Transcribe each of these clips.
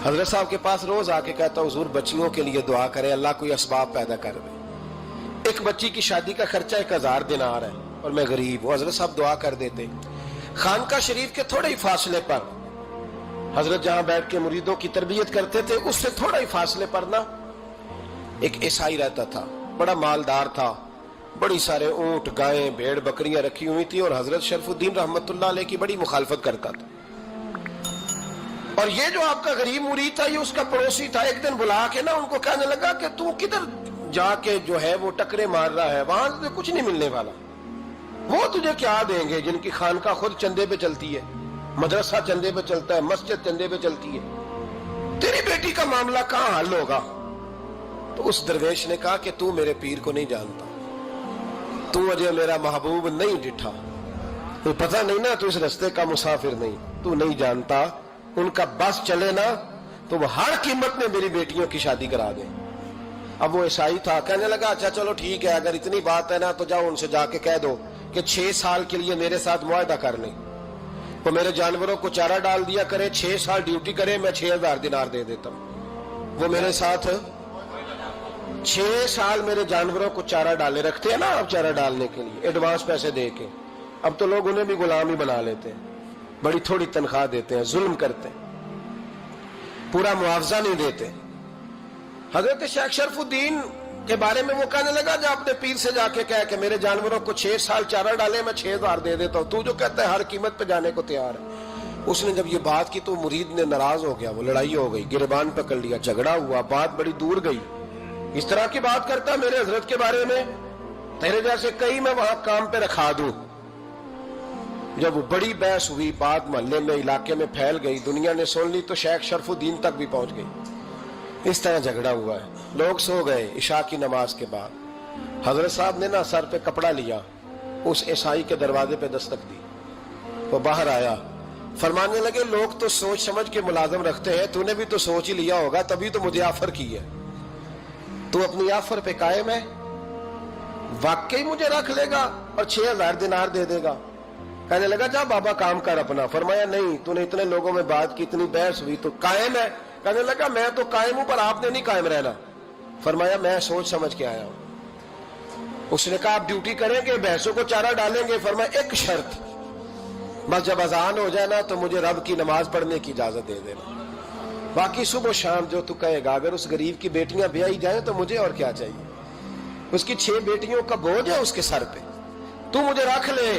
हजरत साहब के पास रोज आके कहता हुजूर बच्चियों के लिए दुआ करें, अल्लाह कोई असबाब पैदा कर दे। एक बच्ची की शादी का खर्चा 1000 दिनार है और मैं गरीब हूँ। हजरत साहब दुआ कर देते। खानका शरीफ के थोड़े ही फासले पर हजरत जहां बैठ के मुरीदों की तरबियत करते थे, उससे थोड़ा ही फासले पर ना एक ईसाई रहता था, बड़ा मालदार था, बड़ी सारे ऊंट गायें भेड़ बकरियां रखी हुई थी और हजरत शरफुद्दीन रहमतुल्लाह अलैह की बड़ी मुखालफत करता था। और ये जो आपका गरीब मुरीद था, ये उसका पड़ोसी था। एक दिन बुला के ना उनको कहने लगा कि तू किधर जाके जो है वो टकरे मार रहा है, वहां तुझे कुछ नहीं मिलने वाला। वो तुझे क्या देंगे जिनकी खानका खुद चंदे पे चलती है, मदरसा चंदे पे चलता है, मस्जिद चंदे पे चलती है। तेरी बेटी का मामला कहां हल होगा? तो उस दरवेश ने कहा कि तू मेरे पीर को नहीं जानता, तू अजय मेरा महबूब नहीं डिठा, तो पता नहीं ना, तू इस रास्ते का मुसाफिर नहीं, तू नहीं जानता। उनका बस चले ना तो वो हर कीमत में मेरी बेटियों की शादी करा दे। अब वो ईसाई था, कहने लगा अच्छा चलो ठीक है, अगर इतनी बात है ना तो जाओ उनसे जाके कह दो कि 6 साल के लिए मेरे साथ मुआहदा कर लें, तो मेरे जानवरों को चारा डाल दिया करे, 6 साल ड्यूटी करे, मैं 6000 दिनार दे देता हूं। वो मेरे साथ 6 साल मेरे जानवरों को चारा डाले रखते हैं ना, अब चारा डालने के लिए एडवांस पैसे दे के। अब तो लोग उन्हें भी गुलाम ही बना लेते हैं, बड़ी थोड़ी तनख्वाह देते हैं, जुल्म करते हैं, पूरा मुआवजा नहीं देते। हजरत शेख शरफुद्दीन के बारे में वो कहने लगा जा अपने पीर से जाके कह के मेरे जानवरों को 6 साल चारा डाले, मैं 6000 दे देता हूं, तू जो कहता है हर कीमत पे जाने को तैयार है। उसने जब ये बात की तो मुरीद ने नाराज हो गया, वो लड़ाई हो गई, गिरबान पकड़ लिया, झगड़ा हुआ, बात बड़ी दूर गई। इस तरह की बात करता मेरे हजरत के बारे में, तेरे जैसे कई मैं वहां काम पे रखा दूं। जब वो बड़ी बहस हुई, बात मोहल्ले में इलाके में फैल गई, दुनिया ने सुन ली, तो शेख शरफुद्दीन तक भी पहुंच गई। इस तरह झगड़ा हुआ है। लोग सो गए इशा की नमाज के बाद। हजरत साहब ने ना सर पे कपड़ा लिया, उस ईसाई के दरवाजे पे दस्तक दी, वो बाहर आया, फरमाने लगे लोग तो सोच समझ के मुलाजम रखते हैं, तूने भी तो सोच ही लिया होगा, तभी तो मुझे ऑफर की है। तू अपनी ऑफर पे कायम है? वाकई मुझे रख लेगा और 6000 दिनार दे देगा? कहने लगा जा बाबा काम कर अपना। फरमाया नहीं, तूने इतने लोगों में बात की, इतनी बहस हुई, तो कायम है? कहने लगा मैं तो कायम हूं, पर आपने नहीं कायम रहना। फरमाया मैं सोच समझ के आया हूं। उसने कहा आप ड्यूटी करेंगे, भैंसों को चारा डालेंगे? फरमाया एक शर्त, बस जब अजान हो जाए ना तो मुझे रब की नमाज पढ़ने की इजाजत दे देना, बाकी सुबह शाम जो तू कहेगा। अगर उस गरीब की बेटियां ब्याही जाए तो मुझे और क्या चाहिए? उसकी 6 बेटियों का बोझ है उसके सर पे, तू मुझे रख ले।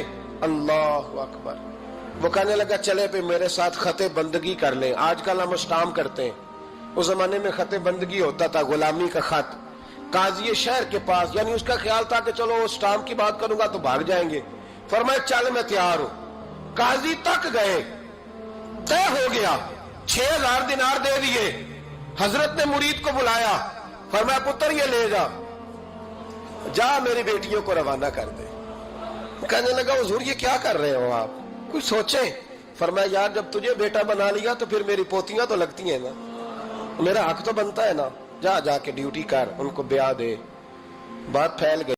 अल्लाह अकबर। वो कहने लगा चले पे मेरे साथ खते बंदगी कर ले। आजकल हम स्टाम्प करते हैं, उस जमाने में खते बंदगी होता था, गुलामी का खत, काजी शहर के पास। यानी उसका ख्याल था कि चलो स्टाम्प की बात करूंगा तो भाग जाएंगे। फरमाया चल मैं तैयार हूं। काजी तक गए, तय हो गया, 6000 दिनार दे दिए। हजरत ने मुरीद को बुलाया, फरमाया पुत्र ये ले जा मेरी बेटियों को रवाना कर दे। कहने लगा हुजूर ये क्या कर रहे हो आप, कुछ सोचे? फरमाया यार जब तुझे बेटा बना लिया तो फिर मेरी पोतियां तो लगती हैं ना, मेरा हक तो बनता है ना, जा जाके ड्यूटी कर, उनको ब्याह दे। बात फैल गई।